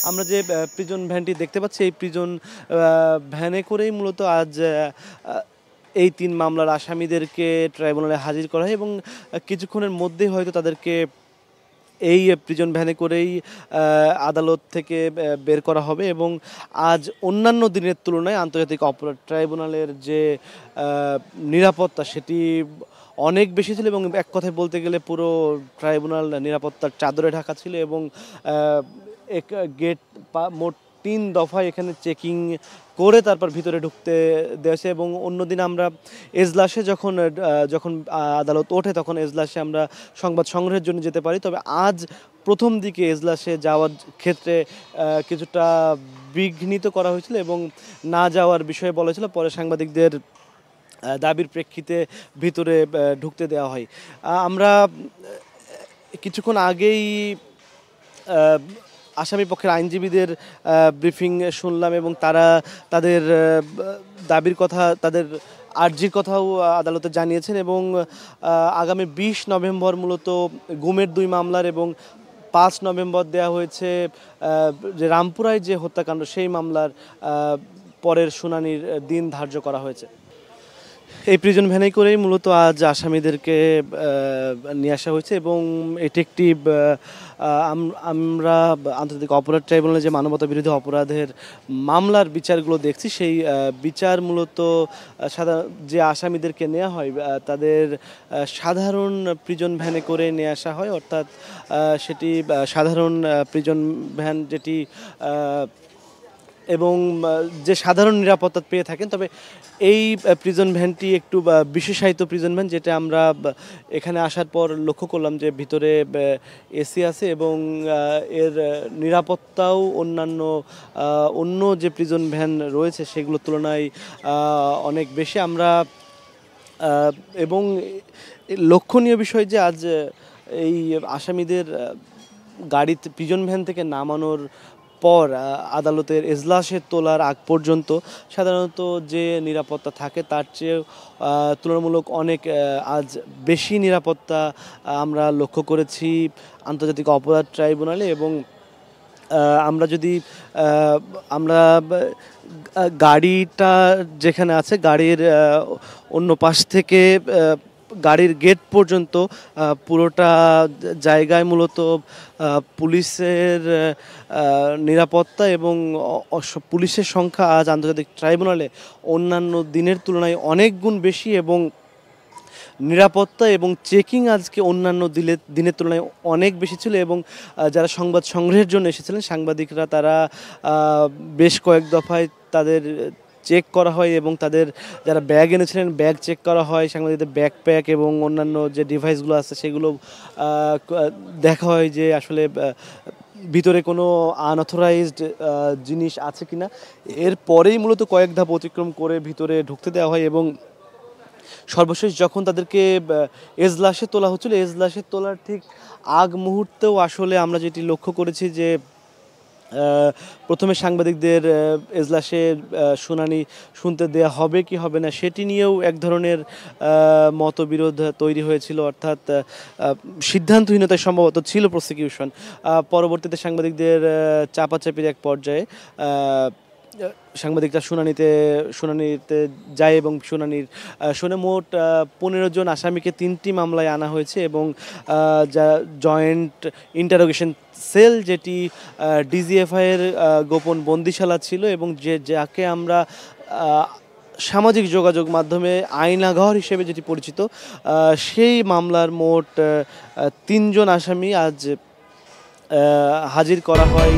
আমরা যে প্রিজন ভ্যানটি দেখতে পাচ্ছি এই প্রিজন ভ্যানে করেই মূলত আজ এই ৩ মামলার আসামিদেরকে ট্রাইব্যুনালে হাজির করা হয় এবং কিছুক্ষণের মধ্যেই হয়তো তাদেরকে এই প্রিজন ভ্যানে করেই আদালত থেকে বের করা হবে এবং আজ অন্যান্য দিনের তুলনায় আন্তর্জাতিক অপরাধ ট্রাইব্যুনালের যে নিরাপত্তা সেটি অনেক বেশি ছিল এবং এক কথায় বলতে গেলে পুরো ট্রাইব্যুনাল নিরাপত্তার চাদরে ঢাকা ছিল এবং গেট মোট ৩ দফায় এখানে চেকিং করে তারপর ভিতরে ঢুকতে দেওয়া এবং অন্যদিন আমরা এজলাসে যখন আদালত ওঠে তখন এজলাসে আমরা সংবাদ সংগ্রহের জন্য যেতে পারি, তবে আজ প্রথম দিকে এজলাসে যাওয়ার ক্ষেত্রে কিছুটা বিঘ্নিত করা হয়েছিল এবং না যাওয়ার বিষয়ে বলা হয়েছিল। পরে সাংবাদিকদের দাবির প্রেক্ষিতে ভিতরে ঢুকতে দেওয়া হয়। আমরা কিছুক্ষণ আগেই আসামি পক্ষের আইনজীবীদের ব্রিফিং শুনলাম এবং তারা তাদের দাবির কথা, তাদের আর্জির কথাও আদালতে জানিয়েছেন এবং আগামী ২০ নভেম্বর মূলত গুমের ২ মামলার এবং ৫ নভেম্বর দেওয়া হয়েছে যে রামপুরায় যে হত্যাকাণ্ড সেই মামলার পরের শুনানির দিন ধার্য করা হয়েছে। এই প্রিজন ভ্যানে করেই মূলত আজ আসামিদেরকে নিয়ে আসা হয়েছে এবং এটি একটি আমরা আন্তর্জাতিক অপরাধ ট্রাইব্যুনালে যে মানবতা বিরোধী অপরাধের মামলার বিচারগুলো দেখছি সেই বিচার মূলত যে আসামিদেরকে নেওয়া হয় তাদের সাধারণ প্রিজন ভ্যানে করে নিয়ে আসা হয়, অর্থাৎ সেটি সাধারণ প্রিজন ভ্যান যেটি এবং যে সাধারণ নিরাপত্তা পেয়ে থাকেন। তবে এই প্রিজন ভ্যানটি একটু বিশেষায়িত প্রিজন ভ্যান, যেটা আমরা এখানে আসার পর লক্ষ্য করলাম যে ভিতরে এসি আছে এবং এর নিরাপত্তাও অন্য যে প্রিজন ভ্যান রয়েছে সেগুলোর তুলনায় অনেক বেশি। আমরা এবং লক্ষণীয় বিষয় যে আজ এই আসামিদের গাড়িতে প্রিজন ভ্যান থেকে নামানোর পর আদালতের এজলাসে তোলার আগ পর্যন্ত সাধারণত যে নিরাপত্তা থাকে তার চেয়ে তুলনামূলক অনেক আজ বেশি নিরাপত্তা আমরা লক্ষ্য করেছি আন্তর্জাতিক অপরাধ ট্রাইব্যুনালে। এবং আমরা গাড়িটা যেখানে আছে গাড়ির অন্য পাশ থেকে গাড়ির গেট পর্যন্ত পুরোটা জায়গায় মূলত পুলিশের নিরাপত্তা এবং পুলিশের সংখ্যা আজ আন্তর্জাতিক ট্রাইব্যুনালে অন্যান্য দিনের তুলনায় অনেক গুণ বেশি এবং নিরাপত্তা এবং চেকিং আজকে অন্যান্য দিনের তুলনায় অনেক বেশি ছিল। এবং যারা সংবাদ সংগ্রহের জন্য এসেছিলেন সাংবাদিকরা, তারা বেশ কয়েক দফায় তাদের চেক করা হয় এবং তাদের যারা ব্যাগ এনেছিলেন ব্যাগ চেক করা হয়, সাংবাদিকদের ব্যাকপ্যাক এবং অন্যান্য যে ডিভাইসগুলো আছে সেগুলো দেখা হয় যে আসলে ভিতরে কোনো আনঅথরাইজড জিনিস আছে কিনা। এরপরেই মূলত কয়েক ধাপ অতিক্রম করে ভিতরে ঢুকতে দেওয়া হয় এবং সর্বশেষ যখন তাদেরকে এজলাসে তোলা হচ্ছিল, এজলাসে তোলার ঠিক আগ মুহূর্তেও আসলে আমরা যেটি লক্ষ্য করেছি যে প্রথমে সাংবাদিকদের এজলাসে শুনানি শুনতে দেয়া হবে কি হবে না সেটি নিয়েও এক ধরনের মতবিরোধ তৈরি হয়েছিল, অর্থাৎ সিদ্ধান্তহীনতায় সম্ভবত ছিল প্রসিকিউশন। পরবর্তীতে সাংবাদিকদের চাপাচাপির এক পর্যায়ে সাংবাদিকরা শুনানিতে যায় এবং শুনে মোট 15 জন আসামিকে 3টি মামলায় আনা হয়েছে এবং যা জয়েন্ট ইন্টারোগেশন সেল যেটি ডিজিএফআইয়ের গোপন বন্দিশালা ছিল এবং যাকে আমরা সামাজিক যোগাযোগ মাধ্যমে আয়নাঘর হিসেবে যেটি পরিচিত, সেই মামলার মোট 3 জন আসামি আজ হাজির করা হয়